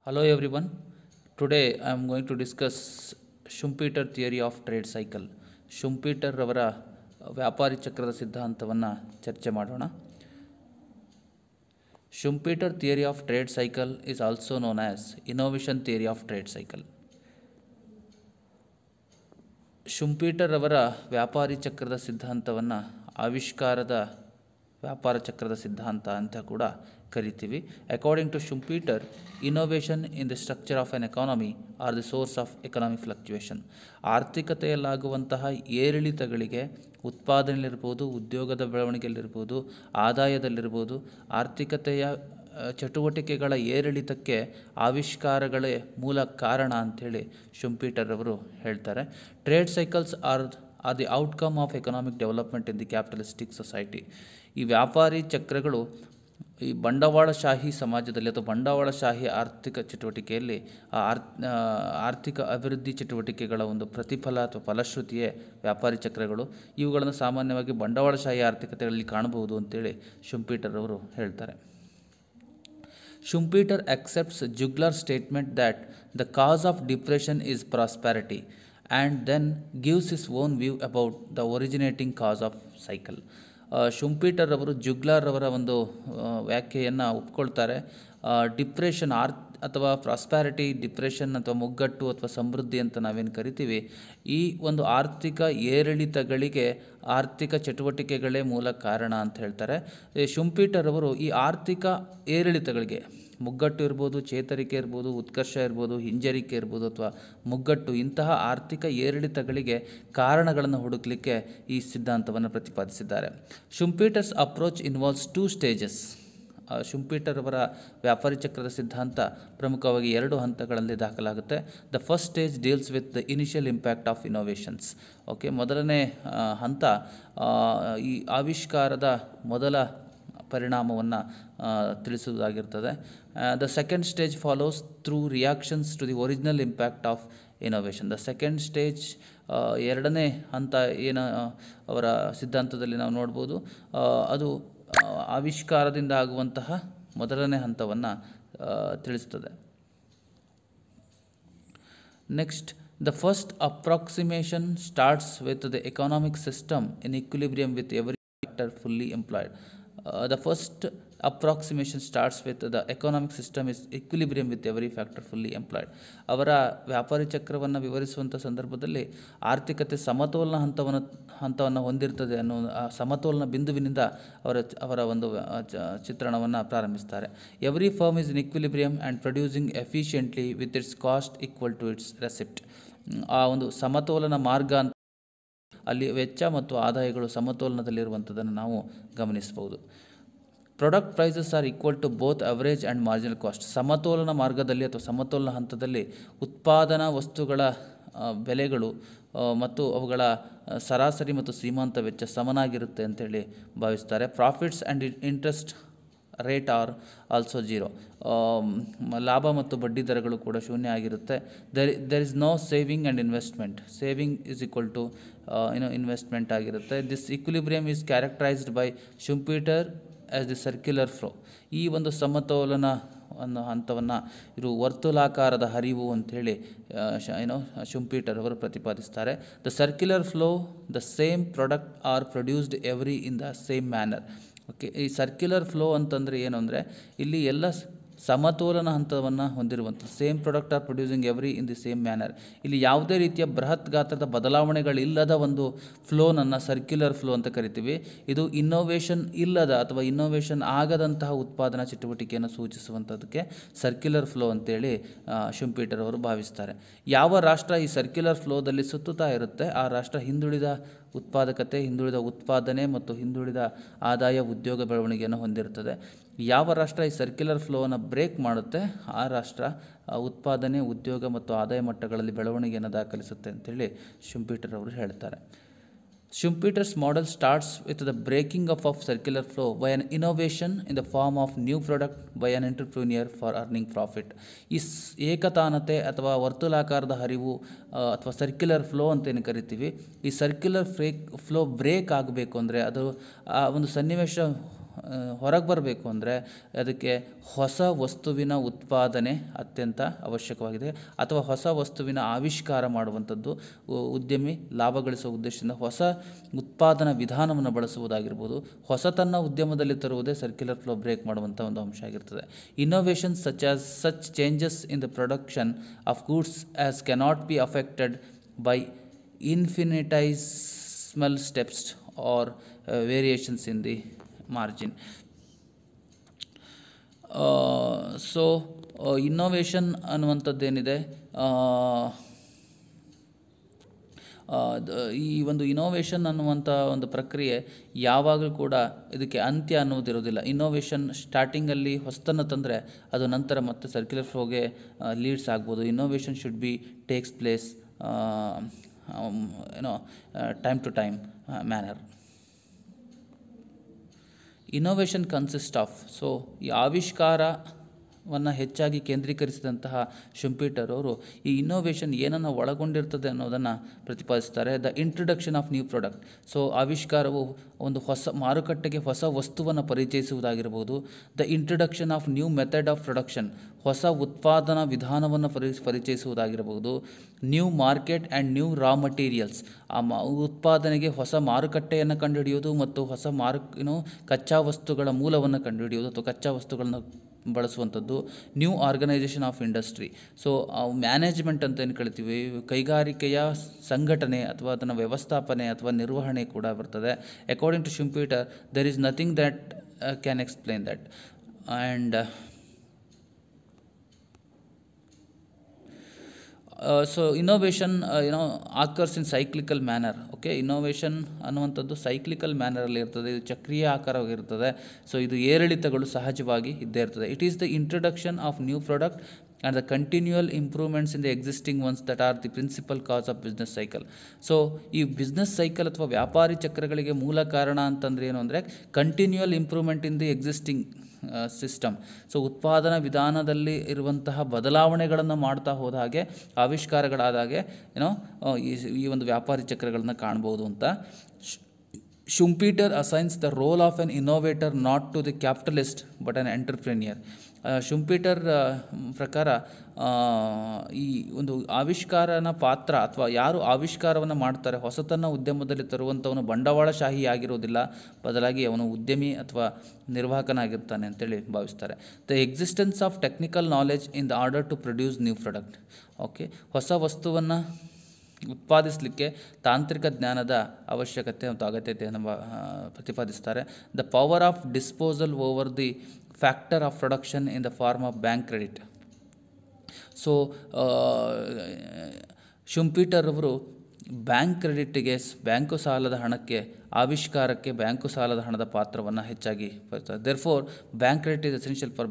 Hello everyone. Today I am going to discuss Schumpeter theory of trade cycle. Schumpeter ರವರ ವ್ಯಾಪಾರಿ ಚಕ್ರದ ಸಿದ್ಧಾಂತವನ್ನು ಚರ್ಚೆ ಮಾಡೋಣ. Schumpeter theory of trade cycle is also known as innovation theory of trade cycle. ಶುಂಪೀಟರ್ ಅವರ ವ್ಯಾಪಾರಿ ಚಕ್ರದ ಸಿದ್ಧಾಂತವನ್ನು ಆವಿಷ್ಕಾರದ ವ್ಯಾಪಾರ ಚಕ್ರದ ಸಿದ್ಧಾಂತ ಅಂತ ಕೂಡ ಕರಿತೀವಿ. According to Schumpeter, innovation in the structure of an economy are the source of economic fluctuation. ಆರ್ಥಿಕತೆಯಲ್ಲಾಗುವಂತಹ ಏರಿಳಿತಗಳಿಗೆ ಉತ್ಪಾದನೆಯಲ್ಲಿರ್ಬೋದು, ಉದ್ಯೋಗದ ಬೆಳವಣಿಗೆಯಲ್ಲಿರ್ಬೋದು, ಆದಾಯದಲ್ಲಿರ್ಬೋದು, ಆರ್ಥಿಕತೆಯ ಚಟುವಟಿಕೆಗಳ ಏರಿಳಿತಕ್ಕೆ ಆವಿಷ್ಕಾರಗಳೇ ಮೂಲ ಕಾರಣ ಅಂಥೇಳಿ ಶುಂಪೀಟರ್ ಅವರು ಹೇಳ್ತಾರೆ. Trade cycles R the outcome of economic development in the capitalistic society. ಈ ವ್ಯಾಪಾರಿ ಚಕ್ರಗಳು ಈ ಬಂಡವಾಳಶಾಹಿ ಸಮಾಜದಲ್ಲಿ ಅಥವಾ ಬಂಡವಾಳಶಾಹಿ ಆರ್ಥಿಕ ಚಟುವಟಿಕೆಯಲ್ಲಿ ಆರ್ಥಿಕ ಅಭಿವೃದ್ಧಿ ಚಟುವಟಿಕೆಗಳ ಒಂದು ಪ್ರತಿಫಲ ಅಥವಾ ಫಲಶ್ರುತಿಯೇ ವ್ಯಾಪಾರಿ ಚಕ್ರಗಳು. ಇವುಗಳನ್ನು ಸಾಮಾನ್ಯವಾಗಿ ಬಂಡವಾಳಶಾಹಿ ಆರ್ಥಿಕತೆಗಳಲ್ಲಿ ಕಾಣಬಹುದು ಅಂತೇಳಿ ಶುಂಪೀಟರ್ ಅವರು ಹೇಳ್ತಾರೆ. Schumpeter accepts Juglar's statement that the cause of depression is prosperity and then gives his own view about the originating cause of cycle. ಶುಂಪೀಟರ್ ಅವರು ಜುಗ್ಲಾರ್ ಅವರ ಒಂದು ವ್ಯಾಖ್ಯೆಯನ್ನು ಒಪ್ಕೊಳ್ತಾರೆ. ಡಿಪ್ರೆಷನ್ ಅಥವಾ ಪ್ರಾಸ್ಪ್ಯಾರಿಟಿ, ಡಿಪ್ರೆಷನ್ ಅಥವಾ ಮುಗ್ಗಟ್ಟು ಅಥವಾ ಸಮೃದ್ಧಿ ಅಂತ ನಾವೇನು ಕರಿತೀವಿ, ಈ ಒಂದು ಆರ್ಥಿಕ ಏರಿಳಿತಗಳಿಗೆ ಆರ್ಥಿಕ ಚಟುವಟಿಕೆಗಳೇ ಮೂಲ ಕಾರಣ ಅಂತ ಹೇಳ್ತಾರೆ. ಶುಂಪೀಟರ್ ಅವರು ಈ ಆರ್ಥಿಕ ಏರಿಳಿತಗಳಿಗೆ, ಮುಗ್ಗಟ್ಟು ಇರ್ಬೋದು, ಚೇತರಿಕೆ ಇರ್ಬೋದು, ಉತ್ಕರ್ಷ ಇರ್ಬೋದು, ಹಿಂಜರಿಕೆ ಇರ್ಬೋದು ಅಥವಾ ಮುಗ್ಗಟ್ಟು, ಇಂತಹ ಆರ್ಥಿಕ ಏರಿಳಿತಗಳಿಗೆ ಕಾರಣಗಳನ್ನು ಹುಡುಕಲಿಕ್ಕೆ ಈ ಸಿದ್ಧಾಂತವನ್ನು ಪ್ರತಿಪಾದಿಸಿದ್ದಾರೆ. Schumpeter's approach involves 2 stages. Schumpeter ಅವರ ವ್ಯಾಪಾರಿ ಚಕ್ರದ ಸಿದ್ಧಾಂತ ಪ್ರಮುಖವಾಗಿ 2 ಹಂತಗಳಲ್ಲಿ ದಾಖಲಾಗುತ್ತೆ. The first stage deals with the initial impact of innovations. Okay, ಮೊದಲನೇ ಹಂತ ಈ ಆವಿಷ್ಕಾರದ ಮೊದಲ ಪರಿಣಾಮವನ್ನು ತಿಳಿಸುವುದಾಗಿರ್ತದೆ. The second stage follows through reactions to the original impact of innovation. The second stage, ಎರಡನೇ ಹಂತ ಏನು ಅವರ ಸಿದ್ಧಾಂತದಲ್ಲಿ ನಾವು ನೋಡ್ಬೋದು, ಅದು ಆವಿಷ್ಕಾರದಿಂದ ಆಗುವಂತಹ ಮೊದಲನೇ ಹಂತವನ್ನು ತಿಳಿಸ್ತದೆ. Next, the first approximation starts with the economic system in equilibrium with every factor fully employed. The first approximation starts with the economic system is equilibrium with every factor fully employed. ಅವರ ವ್ಯಾಪಾರಿ ಚಕ್ರವನ್ನು ವಿವರಿಸುವಂಥ ಸಂದರ್ಭದಲ್ಲಿ ಆರ್ಥಿಕತೆ ಸಮತೋಲನ ಹಂತವನ್ನು ಹೊಂದಿರ್ತದೆ ಅನ್ನೋ ಸಮತೋಲನ ಬಿಂದುವಿನಿಂದ ಅವರ ಒಂದು ಚಿತ್ರಣವನ್ನು ಪ್ರಾರಂಭಿಸ್ತಾರೆ. Every firm is in equilibrium and producing efficiently with its cost equal to its receipt. ಆ ಒಂದು ಸಮತೋಲನ ಮಾರ್ಗ ಅಂತ ಅಲ್ಲಿ ವೆಚ್ಚ ಮತ್ತು ಆದಾಯಗಳು ಸಮತೋಲನದಲ್ಲಿರುವಂಥದ್ದನ್ನು ನಾವು ಗಮನಿಸಬಹುದು. Product prices are equal to both average and marginal cost. ಸಮತೋಲನ ಮಾರ್ಗದಲ್ಲಿ ಅಥವಾ ಸಮತೋಲನ ಹಂತದಲ್ಲಿ ಉತ್ಪಾದನಾ ವಸ್ತುಗಳ ಬೆಲೆಗಳು ಮತ್ತು ಅವುಗಳ ಸರಾಸರಿ ಮತ್ತು ಸೀಮಾಂತ ವೆಚ್ಚ ಸಮನಾಗಿರುತ್ತೆ ಅಂತೇಳಿ ಭಾವಿಸ್ತಾರೆ. Profits and interest rate are also 0. ಲಾಭ ಮತ್ತು ಬಡ್ಡಿ ದರಗಳು ಕೂಡ ಶೂನ್ಯ ಆಗಿರುತ್ತೆ. There is no saving and investment. Saving is equal to investment ಆಗಿರುತ್ತೆ. This equilibrium is characterised by Schumpeter as the circular flow. ಈ ಒಂದು ಸಮತೋಲನ ಅನ್ನೋ ಹಂತವನ್ನು ಇದು ವರ್ತುಲಾಕಾರದ ಹರಿವು ಅಂಥೇಳಿ ಶುಂಪೀಟರ್ ಅವರು ಪ್ರತಿಪಾದಿಸ್ತಾರೆ. The circular flow, the same product are produced every in the same manner. Okay, ಈ ಸರ್ಕ್ಯುಲರ್ ಫ್ಲೋ ಅಂತಂದರೆ ಏನು ಅಂದರೆ, ಇಲ್ಲಿ ಎಲ್ಲ ಸಮತೋಲನ ಹಂತವನ್ನು ಹೊಂದಿರುವಂಥ same product are producing every in the same manner. ಇಲ್ಲಿ ಯಾವುದೇ ರೀತಿಯ ಬೃಹತ್ ಗಾತ್ರದ ಬದಲಾವಣೆಗಳಿಲ್ಲದ ಒಂದು ಫ್ಲೋನನ್ನು ಸರ್ಕ್ಯುಲರ್ ಫ್ಲೋ ಅಂತ ಕರಿತೀವಿ. ಇದು ಇನ್ನೋವೇಷನ್ ಇಲ್ಲದ ಅಥವಾ ಇನ್ನೋವೇಷನ್ ಆಗದಂತಹ ಉತ್ಪಾದನಾ ಚಟುವಟಿಕೆಯನ್ನು ಸೂಚಿಸುವಂಥದ್ದಕ್ಕೆ ಸರ್ಕ್ಯುಲರ್ ಫ್ಲೋ ಅಂತೇಳಿ ಶುಂಪೀಟರ್ ಅವರು ಭಾವಿಸ್ತಾರೆ. ಯಾವ ರಾಷ್ಟ್ರ ಈ ಸರ್ಕ್ಯುಲರ್ ಫ್ಲೋದಲ್ಲಿ ಸುತ್ತುತ್ತಾ ಇರುತ್ತೆ, ಆ ರಾಷ್ಟ್ರ ಹಿಂದುಳಿದ ಉತ್ಪಾದಕತೆ, ಹಿಂದುಳಿದ ಉತ್ಪಾದನೆ ಮತ್ತು ಹಿಂದುಳಿದ ಆದಾಯ, ಉದ್ಯೋಗ ಬೆಳವಣಿಗೆಯನ್ನು ಹೊಂದಿರುತ್ತದೆ. ಯಾವ ರಾಷ್ಟ್ರ ಈ ಸರ್ಕ್ಯುಲರ್ ಫ್ಲೋವನ್ನು ಬ್ರೇಕ್ ಮಾಡುತ್ತೆ, ಆ ರಾಷ್ಟ್ರ ಉತ್ಪಾದನೆ, ಉದ್ಯೋಗ ಮತ್ತು ಆದಾಯ ಮಟ್ಟಗಳಲ್ಲಿ ಬೆಳವಣಿಗೆಯನ್ನು ದಾಖಲಿಸುತ್ತೆ ಅಂತೇಳಿ ಶುಂಪೀಟರ್ ಅವರು ಹೇಳ್ತಾರೆ. Schumpeter's model starts with the breaking up of circular flow by an innovation in the form of new product by an entrepreneur for earning profit. ಈ ಏಕತಾನತೆ ಅಥವಾ ವರ್ತುಲಾಕಾರದ ಹರಿವು ಅಥವಾ ಸರ್ಕ್ಯುಲರ್ ಫ್ಲೋ ಅಂತ ಏನು ಕರಿತೀವಿ, ಈ ಸರ್ಕ್ಯುಲರ್ ಫ್ಲೋ ಬ್ರೇಕ್ ಆಗಬೇಕು ಅಂದರೆ ಅದು ಒಂದು ಸನ್ನಿವೇಶ ಹೊರಗೆ ಬರಬೇಕು ಅಂದರೆ ಅದಕ್ಕೆ ಹೊಸ ವಸ್ತುವಿನ ಉತ್ಪಾದನೆ ಅತ್ಯಂತ ಅವಶ್ಯಕವಾಗಿದೆ, ಅಥವಾ ಹೊಸ ವಸ್ತುವಿನ ಆವಿಷ್ಕಾರ ಮಾಡುವಂಥದ್ದು. ಉದ್ಯಮಿ ಲಾಭ ಗಳಿಸುವ ಉದ್ದೇಶದಿಂದ ಹೊಸ ಉತ್ಪಾದನಾ ವಿಧಾನವನ್ನು ಬಳಸುವುದಾಗಿರ್ಬೋದು. ಹೊಸತನ್ನು ಉದ್ಯಮದಲ್ಲಿ ತರುವುದೇ ಸರ್ಕ್ಯುಲರ್ ಫ್ಲೋ ಬ್ರೇಕ್ ಮಾಡುವಂಥ ಒಂದು ಅಂಶ ಆಗಿರ್ತದೆ. Innovation such changes in the production of goods as cannot be affected by infinitesimal steps or variations in the margin. So innovation ಅನ್ನುವಂಥದ್ದೇನಿದೆ, ಈ ಒಂದು ಇನೋವೇಷನ್ ಅನ್ನುವಂಥ ಒಂದು ಪ್ರಕ್ರಿಯೆ ಯಾವಾಗಲೂ ಕೂಡ ಇದಕ್ಕೆ ಅಂತ್ಯ ಅನ್ನೋದಿರೋದಿಲ್ಲ. ಇನೋವೇಷನ್ ಸ್ಟಾರ್ಟಿಂಗಲ್ಲಿ ಹೊಸತನ್ನು ತಂದರೆ ಅದು ನಂತರ ಮತ್ತೆ ಸರ್ಕ್ಯುಲರ್ ಫ್ಲೋಗೆ ಲೀಡ್ಸ್ ಆಗ್ಬೋದು. Innovation should be takes place time to time manner. Innovation consists of, so ಈ ಆವಿಷ್ಕಾರವನ್ನು ಹೆಚ್ಚಾಗಿ ಕೇಂದ್ರೀಕರಿಸಿದಂತಹ ಶುಂಪೀಟರ್ ಅವರು ಈ ಇನ್ನೋವೇಷನ್ ಏನನ್ನು ಒಳಗೊಂಡಿರ್ತದೆ ಅನ್ನೋದನ್ನು ಪ್ರತಿಪಾದಿಸ್ತಾರೆ. The introduction of new product. So ಆವಿಷ್ಕಾರವು ಒಂದು ಹೊಸ ಮಾರುಕಟ್ಟೆಗೆ ಹೊಸ ವಸ್ತುವನ್ನು ಪರಿಚಯಿಸುವುದಾಗಿರ್ಬೋದು. The introduction of new method of production, ಹೊಸ ಉತ್ಪಾದನಾ ವಿಧಾನವನ್ನು ಪರಿಚಯಿಸುವುದಾಗಿರಬಹುದು. New market and new raw materials, ಉತ್ಪಾದನೆಗೆ ಹೊಸ ಮಾರುಕಟ್ಟೆಯನ್ನು ಕಂಡುಹಿಡಿಯೋದು ಮತ್ತು ಹೊಸ ಕಚ್ಚಾ ವಸ್ತುಗಳ ಮೂಲವನ್ನು ಕಂಡುಹಿಡಿಯೋದು ಅಥವಾ ಕಚ್ಚಾ ವಸ್ತುಗಳನ್ನು ಬಳಸುವಂಥದ್ದು. New organisation of industry, so management ಅಂತ ಏನು ಕರಿತೀವಿ, ಕೈಗಾರಿಕೆಯ ಸಂಘಟನೆ ಅಥವಾ ಅದನ್ನು ವ್ಯವಸ್ಥಾಪನೆ ಅಥವಾ ನಿರ್ವಹಣೆ ಕೂಡ ಬರ್ತದೆ. According to Schumpeter there is nothing that can explain that. And so innovation occurs in cyclical manner. Okay, innovation ಅನ್ನುವಂಥದ್ದು ಸೈಕ್ಲಿಕಲ್ ಮ್ಯಾನರಲ್ಲಿ ಇರ್ತದೆ, ಇದು ಚಕ್ರೀಯ ಆಕಾರವಾಗಿರ್ತದೆ. ಸೊ ಇದು ಏರಿಳಿತಗಳು ಸಹಜವಾಗಿ ಇದ್ದೇ ಇರ್ತದೆ. It is the introduction of new product and the continual improvements in the existing ones that are the principal cause of business cycle. So ಈ ಬಿಸ್ನೆಸ್ ಸೈಕಲ್ ಅಥವಾ ವ್ಯಾಪಾರಿ ಚಕ್ರಗಳಿಗೆ ಮೂಲ ಕಾರಣ ಅಂತಂದರೆ ಏನು ಅಂದರೆ continual improvement in the existing system. So ಉತ್ಪಾದನಾ ವಿಧಾನದಲ್ಲಿ ಇರುವಂತಹ ಬದಲಾವಣೆಗಳನ್ನು ಮಾಡ್ತಾ ಹೋದ ಹಾಗೆ, ಆವಿಷ್ಕಾರಗಳಾದ ಹಾಗೆ ಈ ಒಂದು ವ್ಯಾಪಾರಿ ಚಕ್ರಗಳನ್ನು ಕಾಣ್ಬೋದು ಅಂತ. Schumpeter assigns the role of an innovator not to the capitalist but on entrepreneur. Schumpeter ಪ್ರಕಾರ ಈ ಒಂದು ಆವಿಷ್ಕಾರನ ಪಾತ್ರ ಅಥವಾ ಯಾರು ಆವಿಷ್ಕಾರವನ್ನು ಮಾಡ್ತಾರೆ, ಹೊಸತನ್ನು ಉದ್ಯಮದಲ್ಲಿ ತರುವಂಥವನು ಬಂಡವಾಳಶಾಹಿ ಆಗಿರೋದಿಲ್ಲ, ಬದಲಾಗಿ ಅವನು ಉದ್ಯಮಿ ಅಥವಾ ನಿರ್ವಾಹಕನಾಗಿರ್ತಾನೆ ಅಂತೇಳಿ ಭಾವಿಸ್ತಾರೆ. The existence of technical knowledge in the order to produce new product. Okay, ಹೊಸ ವಸ್ತುವನ್ನು ಉತ್ಪಾದಿಸಲಿಕ್ಕೆ ತಾಂತ್ರಿಕ ಜ್ಞಾನದ ಅವಶ್ಯಕತೆ ಮತ್ತು ಅಗತ್ಯತೆಯನ್ನು ಪ್ರತಿಪಾದಿಸ್ತಾರೆ. The power of disposal over the factor of production in the form of bank credit. So Schumpeter ಅವರು ಬ್ಯಾಂಕ್ ಕ್ರೆಡಿಟ್ಗೆ, ಬ್ಯಾಂಕು ಸಾಲದ ಹಣಕ್ಕೆ, ಆವಿಷ್ಕಾರಕ್ಕೆ ಬ್ಯಾಂಕು ಸಾಲದ ಹಣದ ಪಾತ್ರವನ್ನು ಹೆಚ್ಚಾಗಿ ಬರ್ತಾರೆ. Therefore bank credit is essential for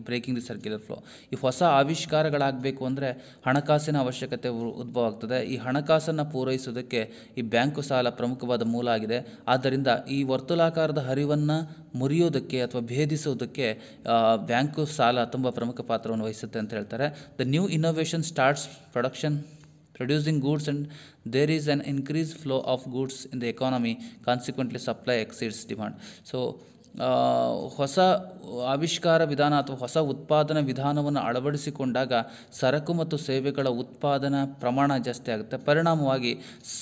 breaking the circular flow. ಈ ಹೊಸ ಆವಿಷ್ಕಾರಗಳಾಗಬೇಕು ಅಂದರೆ ಹಣಕಾಸಿನ ಅವಶ್ಯಕತೆ ಉದ್ಭವ ಆಗ್ತದೆ. ಈ ಹಣಕಾಸನ್ನು ಪೂರೈಸೋದಕ್ಕೆ ಈ ಬ್ಯಾಂಕು ಸಾಲ ಪ್ರಮುಖವಾದ ಮೂಲ ಆಗಿದೆ. ಆದ್ದರಿಂದ ಈ ವರ್ತುಲಾಕಾರದ ಹರಿವನ್ನು ಮುರಿಯೋದಕ್ಕೆ ಅಥವಾ ಭೇದಿಸೋದಕ್ಕೆ ಬ್ಯಾಂಕು ಸಾಲ ತುಂಬ ಪ್ರಮುಖ ಪಾತ್ರವನ್ನು ವಹಿಸುತ್ತೆ ಅಂತ ಹೇಳ್ತಾರೆ. The new innovation starts producing goods and there is an increased flow of goods in the economy, consequently supply exceeds demand. So ಹೊಸ ಆವಿಷ್ಕಾರ ವಿಧಾನ ಅಥವಾ ಹೊಸ ಉತ್ಪಾದನಾ ವಿಧಾನವನ್ನು ಅಳವಡಿಸಿಕೊಂಡಾಗ ಸರಕು ಮತ್ತು ಸೇವೆಗಳ ಉತ್ಪಾದನಾ ಪ್ರಮಾಣ ಜಾಸ್ತಿ ಆಗುತ್ತೆ. ಪರಿಣಾಮವಾಗಿ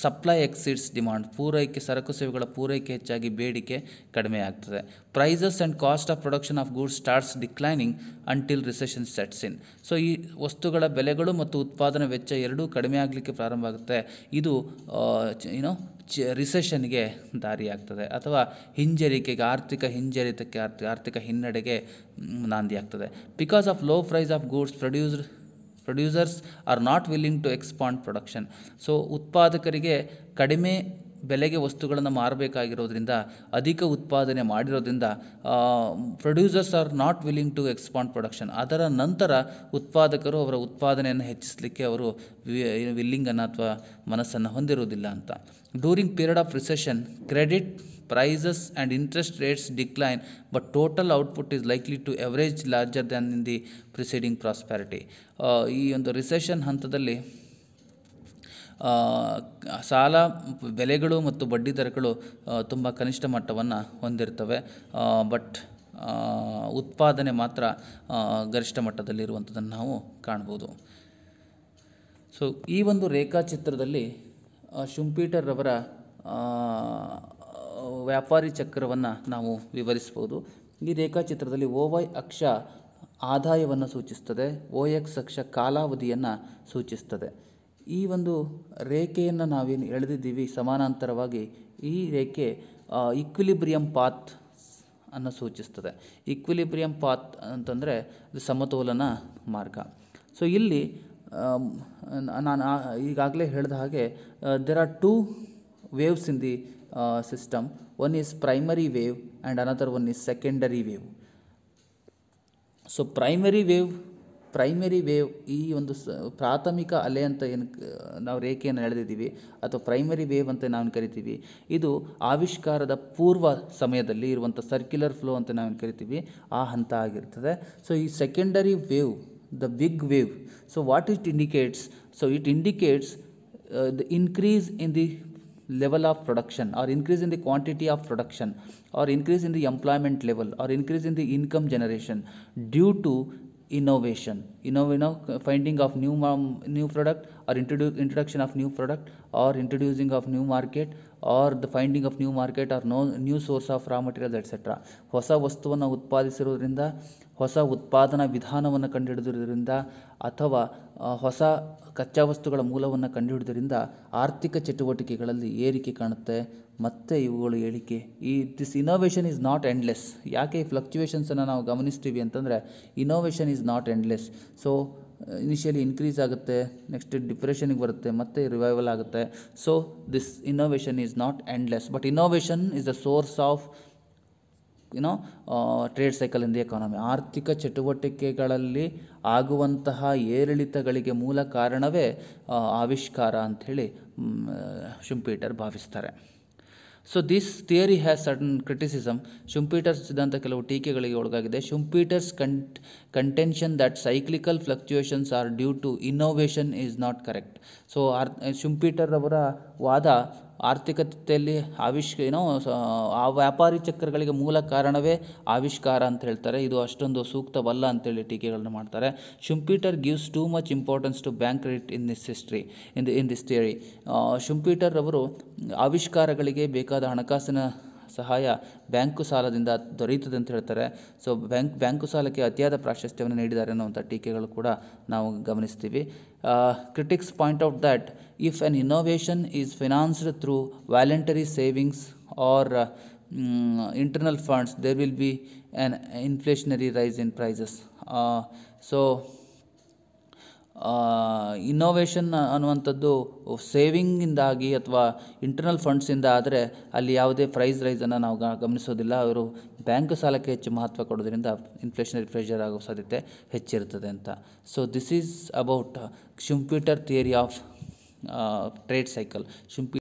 ಸಪ್ಲೈ ಎಕ್ಸಿಡ್ಸ್ ಡಿಮಾಂಡ್, ಪೂರೈಕೆ, ಸರಕು ಸೇವೆಗಳ ಪೂರೈಕೆ ಹೆಚ್ಚಾಗಿ ಬೇಡಿಕೆ ಕಡಿಮೆ ಆಗ್ತದೆ. Prices and cost of production of goods starts declining until recession sets in. So ಈ ವಸ್ತುಗಳ ಬೆಲೆಗಳು ಮತ್ತು ಉತ್ಪಾದನಾ ವೆಚ್ಚ ಎರಡೂ ಕಡಿಮೆ ಆಗಲಿಕ್ಕೆ ಪ್ರಾರಂಭ ಆಗುತ್ತೆ. ಇದು ರಿಸೆಷನ್ಗೆ ದಾರಿಯಾಗ್ತದೆ ಅಥವಾ ಹಿಂಜರಿಕೆಗೆ, ಆರ್ಥಿಕ ಹಿಂಜರಿತಕ್ಕೆ, ಆರ್ಥಿಕ ಹಿನ್ನಡೆಗೆ ನಾಂದಿ ಆಗ್ತದೆ. Because of low price of goods producers are not willing to expand production. So ಉತ್ಪಾದಕರಿಗೆ ಕಡಿಮೆ ಬೆಲೆಗೆ ವಸ್ತುಗಳನ್ನು ಮಾರಬೇಕಾಗಿರೋದ್ರಿಂದ, ಅಧಿಕ ಉತ್ಪಾದನೆ ಮಾಡಿರೋದ್ರಿಂದ producers are not willing to expand production. ಅದರ ನಂತರ ಉತ್ಪಾದಕರು ಅವರ ಉತ್ಪಾದನೆಯನ್ನು ಹೆಚ್ಚಿಸಲಿಕ್ಕೆ ಅವರು ವಿಲ್ಲಿಂಗನ್ನು ಅಥವಾ ಮನಸ್ಸನ್ನು ಹೊಂದಿರುವುದಿಲ್ಲ ಅಂತ. During period of recession credit prices and interest rates decline but total output is likely to average larger than in the preceding prosperity. ಈ ಒಂದು ರಿಸೆಷನ್ ಹಂತದಲ್ಲಿ ಸಾಲ ಬೆಲೆಗಳು ಮತ್ತು ಬಡ್ಡಿ ದರಗಳು ತುಂಬ ಕನಿಷ್ಠ ಮಟ್ಟವನ್ನು ಹೊಂದಿರ್ತವೆ, ಬಟ್ ಉತ್ಪಾದನೆ ಮಾತ್ರ ಗರಿಷ್ಠ ಮಟ್ಟದಲ್ಲಿರುವಂಥದ್ದನ್ನು ನಾವು ಕಾಣ್ಬೋದು. ಸೊ ಈ ಒಂದು ರೇಖಾಚಿತ್ರದಲ್ಲಿ ಶುಂಪೀಟರ್ ಅವರ ವ್ಯಾಪಾರಿ ಚಕ್ರವನ್ನು ನಾವು ವಿವರಿಸ್ಬೋದು. ಈ ರೇಖಾಚಿತ್ರದಲ್ಲಿ OY ಅಕ್ಷ ಆದಾಯವನ್ನು ಸೂಚಿಸ್ತದೆ, OX ಅಕ್ಷ ಕಾಲಾವಧಿಯನ್ನು ಸೂಚಿಸ್ತದೆ. ಈ ಒಂದು ರೇಖೆಯನ್ನು ನಾವೇನು ಎಳೆದಿದ್ದೀವಿ ಸಮಾನಾಂತರವಾಗಿ, ಈ ರೇಖೆ ಈಕ್ವಿಲಿಬ್ರಿಯಂ ಪಾತ್ ಅನ್ನು ಸೂಚಿಸ್ತದೆ. ಈಕ್ವಿಲಿಬ್ರಿಯಂ ಪಾತ್ ಅಂತಂದರೆ ಇದು ಸಮತೋಲನ ಮಾರ್ಗ. ಸೊ ಇಲ್ಲಿ ನಾನು ಈಗಾಗಲೇ ಹೇಳಿದ ಹಾಗೆ there are 2 waves in the system. One is primary wave and another one is secondary wave. So primary wave ಈ ಒಂದು ಪ್ರಾಥಮಿಕ ಅಲೆ ಅಂತ ಏನು ನಾವು ರೇಖೆಯನ್ನು ಎಳೆದಿದ್ದೀವಿ ಅಥವಾ ಪ್ರೈಮರಿ ವೇವ್ ಅಂತ ನಾವು ಕರಿತೀವಿ, ಇದು ಆವಿಷ್ಕಾರದ ಪೂರ್ವ ಸಮಯದಲ್ಲಿ ಇರುವಂಥ ಸರ್ಕ್ಯುಲರ್ ಫ್ಲೋ ಅಂತ ನಾವು ಕರಿತೀವಿ, ಆ ಹಂತ ಆಗಿರ್ತದೆ. ಸೊ ಈ secondary wave, the big wave, so what it indicates? So it indicates the increase in the level of production, or increase in the quantity of production, or increase in the employment level, or increase in the income generation due to innovation, finding of new product, or introduction of new product, or introducing of new market, or the finding of new market, or new source of raw materials, etc. ಹೊಸ ವಸ್ತುವನ್ನು ಉತ್ಪಾದಿಸಿರೋದ್ರಿಂದ, ಹೊಸ ಉತ್ಪಾದನಾ ವಿಧಾನವನ್ನು ಕಂಡುಹಿಡಿದಿರೋದ್ರಿಂದ, ಅಥವಾ ಹೊಸ ಕಚ್ಚಾ ವಸ್ತುಗಳ ಮೂಲವನ್ನು ಕಂಡುಹಿಡಿದ್ರಿಂದ ಆರ್ಥಿಕ ಚಟುವಟಿಕೆಗಳಲ್ಲಿ ಏರಿಕೆ ಕಾಣುತ್ತೆ, ಮತ್ತು ಇವುಗಳು ಏಳಿಕೆ. This innovation is not endless. ಯಾಕೆ ಈ ಫ್ಲಕ್ಚುಯೇಷನ್ಸನ್ನು ನಾವು ಗಮನಿಸ್ತೀವಿ ಅಂತಂದರೆ, innovation is not endless. So initially increase ಆಗುತ್ತೆ, ನೆಕ್ಸ್ಟ್ ಡಿಪ್ರೆಷನಿಗೆ ಬರುತ್ತೆ, ಮತ್ತೆ ರಿವೈವಲ್ ಆಗುತ್ತೆ. So this innovation is not endless, but innovation is the source of trade cycle in the economy. ಆರ್ಥಿಕ ಚಟುವಟಿಕೆಗಳಲ್ಲಿ ಆಗುವಂತಹ ಏರಿಳಿತಗಳಿಗೆ ಮೂಲ ಕಾರಣವೇ ಆವಿಷ್ಕಾರ ಅಂಥೇಳಿ ಶುಂಪೀಟರ್ ಭಾವಿಸ್ತಾರೆ. So this theory has certain criticism. Schumpeter ಸಿದ್ಧಾಂತ ಕೆಲವು ಟೀಕೆಗಳಿಗೆ ಒಳಗಾಗಿದೆ. Schumpeter's contention that cyclical fluctuations are due to innovation is not correct. So Schumpeter ಅವರ ವಾದ ಆರ್ಥಿಕತೆಯಲ್ಲಿ ಆ ವ್ಯಾಪಾರಿ ಚಕ್ರಗಳಿಗೆ ಮೂಲ ಕಾರಣವೇ ಆವಿಷ್ಕಾರ ಅಂತ ಹೇಳ್ತಾರೆ. ಇದು ಅಷ್ಟೊಂದು ಸೂಕ್ತವಲ್ಲ ಅಂತೇಳಿ ಟೀಕೆಗಳನ್ನು ಮಾಡ್ತಾರೆ. Schumpeter gives too much importance to bank credit in this history, in this theory. Schumpeter ಅವರು ಆವಿಷ್ಕಾರಗಳಿಗೆ ಬೇಕಾದ ಹಣಕಾಸಿನ ಸಹಾಯ ಬ್ಯಾಂಕು ಸಾಲದಿಂದ ದೊರೆಯುತ್ತದೆ ಅಂತ ಹೇಳ್ತಾರೆ. ಸೊ ಬ್ಯಾಂಕು ಸಾಲಕ್ಕೆ ಅತಿಯಾದ ಪ್ರಾಶಸ್ತ್ಯವನ್ನು ನೀಡಿದ್ದಾರೆ ಅನ್ನುವಂಥ ಟೀಕೆಗಳು ಕೂಡ ನಾವು ಗಮನಿಸ್ತೀವಿ. Critics point out that if an innovation is financed through voluntary savings or internal funds, there will be an inflationary rise in prices. So innovation ಅನ್ನುವಂಥದ್ದು ಸೇವಿಂಗಿಂದಾಗಿ ಅಥವಾ ಇಂಟರ್ನಲ್ ಫಂಡ್ಸಿಂದ ಆದರೆ ಅಲ್ಲಿ ಯಾವುದೇ ಪ್ರೈಸ್ ರೈಸನ್ನು ನಾವು ಗಮನಿಸೋದಿಲ್ಲ. ಅವರು ಬ್ಯಾಂಕ್ ಸಾಲಕ್ಕೆ ಹೆಚ್ಚು ಮಹತ್ವ ಕೊಡೋದ್ರಿಂದ ಇನ್ಫ್ಲೇಷನರಿ ಪ್ರೆಷರ್ ಆಗೋ ಸಾಧ್ಯತೆ ಹೆಚ್ಚಿರ್ತದೆ ಅಂತ. So this is about Schumpeter theory of trade cycle.